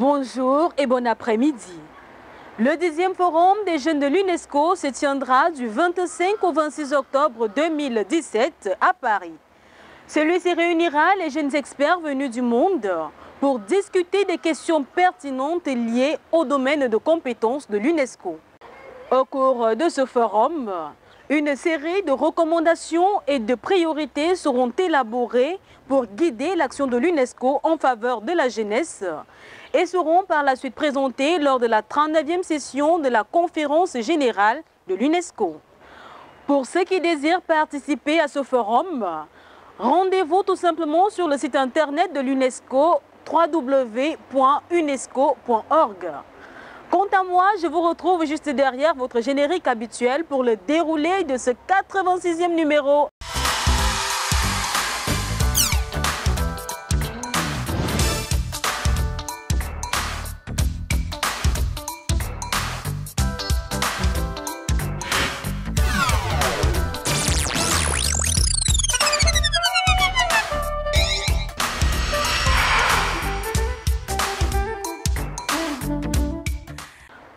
Bonjour et bon après-midi. Le 10e forum des jeunes de l'UNESCO se tiendra du 25 au 26 octobre 2017 à Paris. Celui-ci réunira les jeunes experts venus du monde pour discuter des questions pertinentes liées au domaine de compétences de l'UNESCO. Au cours de ce forum, une série de recommandations et de priorités seront élaborées pour guider l'action de l'UNESCO en faveur de la jeunesse et seront par la suite présentées lors de la 39e session de la conférence générale de l'UNESCO. Pour ceux qui désirent participer à ce forum, rendez-vous tout simplement sur le site internet de l'UNESCO www.unesco.org. Quant à moi, je vous retrouve juste derrière votre générique habituel pour le déroulé de ce 86e numéro.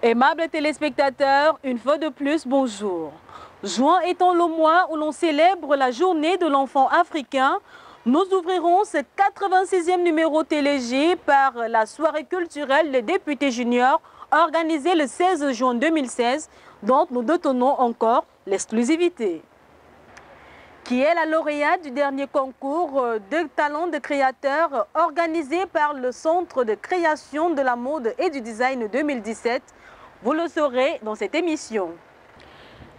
Aimables téléspectateurs, une fois de plus, bonjour. Juin étant le mois où l'on célèbre la journée de l'enfant africain, nous ouvrirons ce 86e numéro télégé par la soirée culturelle des députés juniors organisée le 16 juin 2016, dont nous détenons encore l'exclusivité. Qui est la lauréate du dernier concours de talents de créateurs organisé par le Centre de création de la mode et du design 2017. Vous le saurez dans cette émission.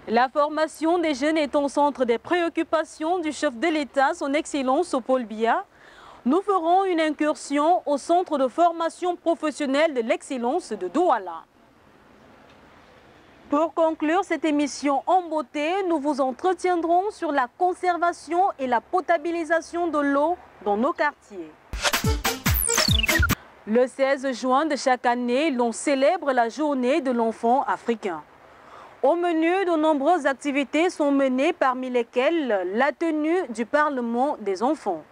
La formation des jeunes est au centre des préoccupations du chef de l'État, son Excellence Paul Biya. Nous ferons une incursion au centre de formation professionnelle de l'excellence de Douala. Pour conclure cette émission en beauté, nous vous entretiendrons sur la conservation et la potabilisation de l'eau dans nos quartiers. Le 16 juin de chaque année, l'on célèbre la journée de l'enfant africain. Au menu, de nombreuses activités sont menées, parmi lesquelles la tenue du Parlement des enfants.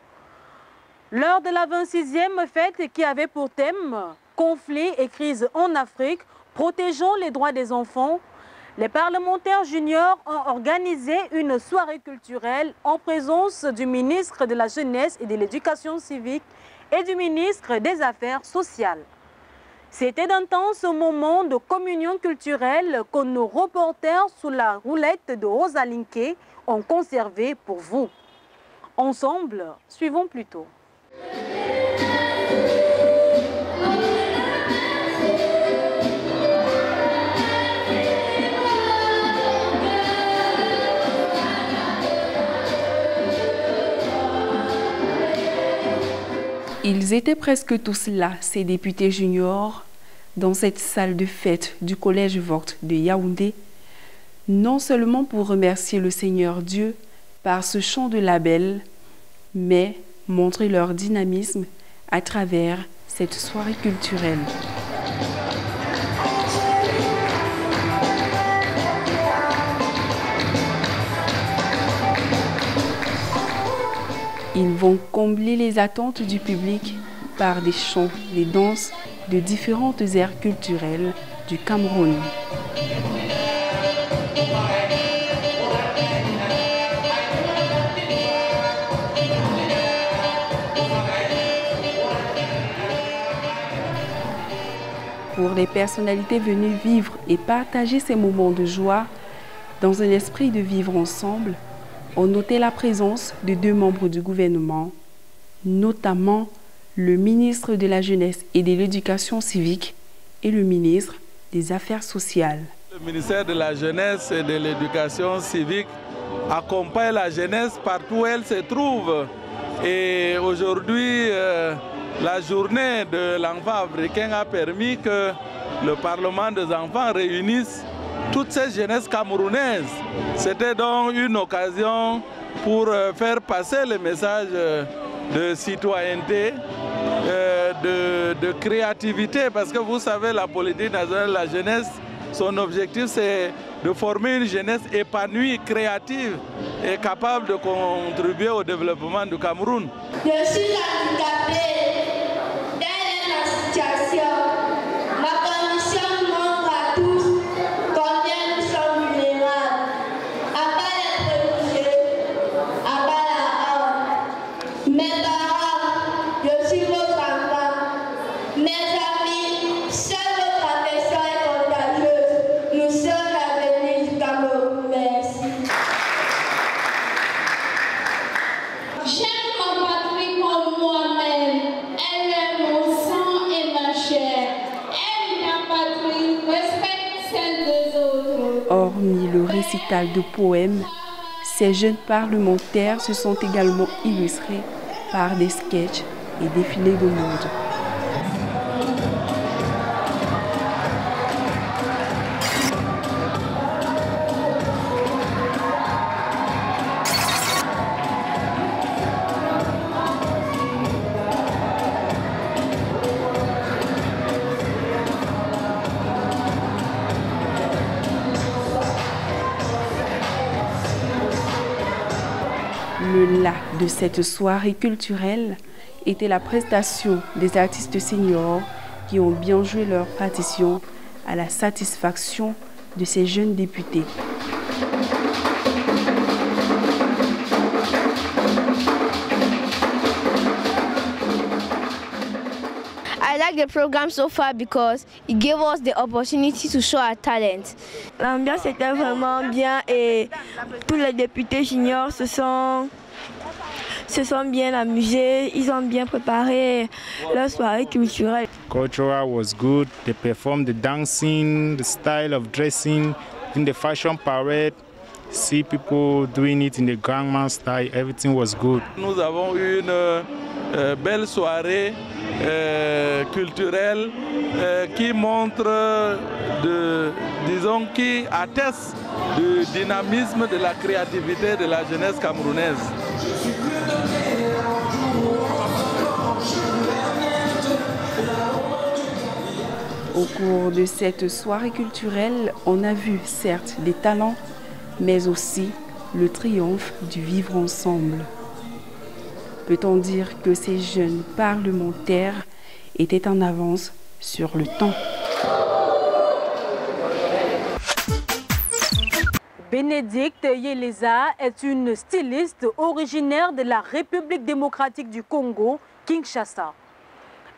Lors de la 26e fête qui avait pour thème « Conflits et crises en Afrique, protégeons les droits des enfants », les parlementaires juniors ont organisé une soirée culturelle en présence du ministre de la Jeunesse et de l'Éducation civique et du ministre des Affaires sociales. C'était d'intenses moments de communion culturelle que nos reporters sous la roulette de Rosa Linké ont conservé pour vous. Ensemble, suivons plutôt. Ils étaient presque tous là, ces députés juniors, dans cette salle de fête du Collège Vogt de Yaoundé, non seulement pour remercier le Seigneur Dieu par ce chant de label, mais montrer leur dynamisme à travers cette soirée culturelle. Ils vont combler les attentes du public par des chants, des danses de différentes aires culturelles du Cameroun. Pour les personnalités venues vivre et partager ces moments de joie dans un esprit de vivre ensemble, on notait la présence de deux membres du gouvernement, notamment le ministre de la Jeunesse et de l'Éducation civique et le ministre des Affaires sociales. Le ministère de la Jeunesse et de l'Éducation civique accompagne la jeunesse partout où elle se trouve. Et aujourd'hui, la journée de l'enfant africain a permis que le Parlement des enfants réunisse toutes ces jeunesses camerounaises. C'était donc une occasion pour faire passer le message de citoyenneté, de créativité, parce que vous savez, la politique nationale de la jeunesse, son objectif c'est de former une jeunesse épanouie, créative et capable de contribuer au développement du Cameroun. Je suis handicapée. Telle est ma situation. récital de poèmes, ces jeunes parlementaires se sont également illustrés par des sketchs et défilés de mode. Le là de cette soirée culturelle était la prestation des artistes seniors qui ont bien joué leur partition à la satisfaction de ces jeunes députés. I like the program so far because it gave us the opportunity to show our talent. L'ambiance était vraiment bien et tous les députés juniors se sont bien amusés, ils ont bien préparé leur soirée culturelle. Cultural was good. They performed the dancing, the style of dressing, in the fashion parade. See people doing it in the grandma style. Everything was good. Nous avons eu une belle soirée culturelle qui montre, disons, qui atteste du dynamisme, de la créativité de la jeunesse camerounaise. Au cours de cette soirée culturelle, on a vu certes des talents, mais aussi le triomphe du vivre ensemble. Peut-on dire que ces jeunes parlementaires étaient en avance sur le temps? Bénédicte Yeleza est une styliste originaire de la République démocratique du Congo, Kinshasa.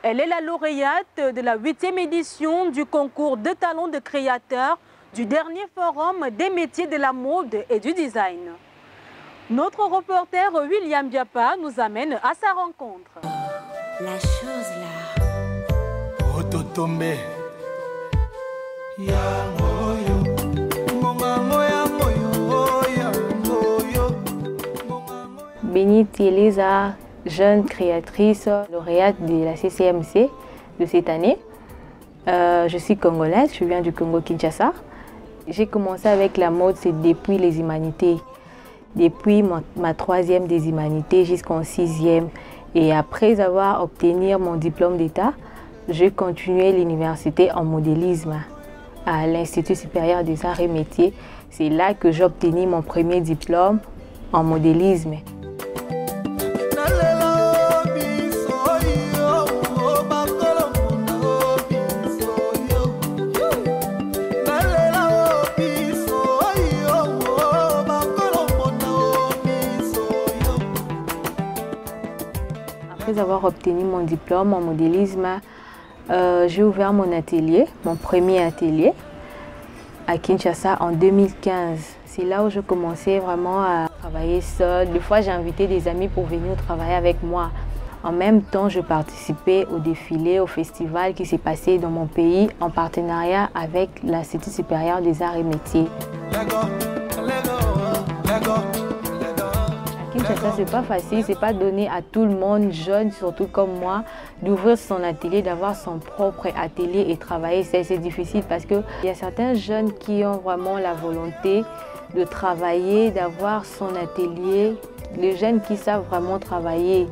Elle est la lauréate de la 8e édition du concours de talents de créateurs du dernier forum des métiers de la mode et du design. Notre reporter William Diapa nous amène à sa rencontre. La chose là. Ototombe. Bénédicte Yeleza, jeune créatrice lauréate de la CCMC de cette année. Je suis congolaise, je viens du Congo Kinshasa. J'ai commencé avec la mode, c'est depuis les humanités. Depuis ma 3e des humanités jusqu'en 6e. Et après avoir obtenu mon diplôme d'État, j'ai continué l'université en modélisme à l'Institut supérieur des arts et métiers. C'est là que j'ai obtenu mon premier diplôme en modélisme. Après avoir obtenu mon diplôme en modélisme, j'ai ouvert mon atelier, mon premier atelier à Kinshasa en 2015. C'est là où je commençais vraiment à travailler seule. Des fois, j'ai invité des amis pour venir travailler avec moi. En même temps, je participais au défilé, au festival qui s'est passé dans mon pays en partenariat avec l'Institut supérieur des arts et métiers. Kinshasa, c'est pas facile, c'est pas donné à tout le monde, jeune surtout comme moi, d'ouvrir son atelier, d'avoir son propre atelier et travailler. C'est difficile parce qu'il y a certains jeunes qui ont vraiment la volonté de travailler, d'avoir son atelier. Les jeunes qui savent vraiment travailler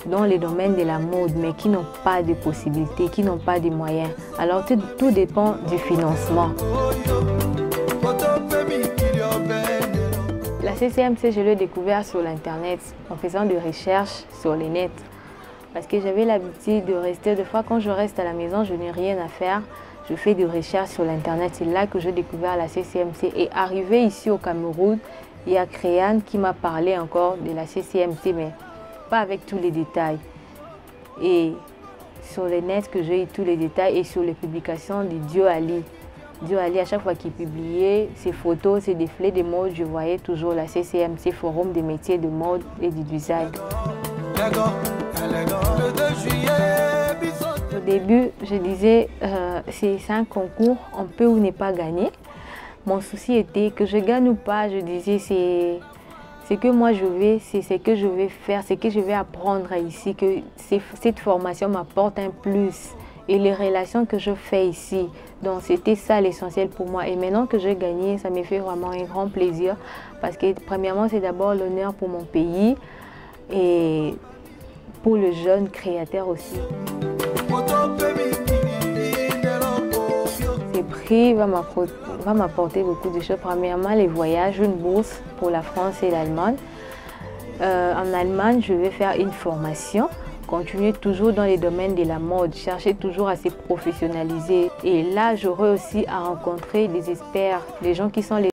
dans les domaines de la mode, mais qui n'ont pas de possibilités, qui n'ont pas de moyens. Alors tout dépend du financement. La CCMC, je l'ai découvert sur l'Internet, en faisant des recherches sur les nets. Parce que j'avais l'habitude de rester, des fois quand je reste à la maison, je n'ai rien à faire. Je fais des recherches sur l'Internet, c'est là que j'ai découvert la CCMC. Et arrivé ici au Cameroun, il y a Créan qui m'a parlé encore de la CCMC, mais pas avec tous les détails. Et sur les nets que j'ai eu tous les détails et sur les publications de Dio Ali. Dio Ali, à chaque fois qu'il publiait ses photos, ses défilés de mode, je voyais toujours la CCMC, Forum des métiers de mode et du design. Au début, je disais, c'est un concours, on peut ou ne pas gagner. mon souci était que je gagne ou pas, je disais c'est que moi je vais, c'est ce que je vais faire, c'est que je vais apprendre ici, que cette formation m'apporte un plus et les relations que je fais ici. Donc c'était ça l'essentiel pour moi. Et maintenant que j'ai gagné, ça me fait vraiment un grand plaisir parce que premièrement c'est d'abord l'honneur pour mon pays et pour le jeune créateur aussi. Ces prix va m'apporter beaucoup de choses. Premièrement, les voyages, une bourse pour la France et l'Allemagne. En Allemagne, je vais faire une formation, continuer toujours dans les domaines de la mode, chercher toujours à se professionnaliser. Et là, j'aurai aussi à rencontrer des experts, des gens qui sont les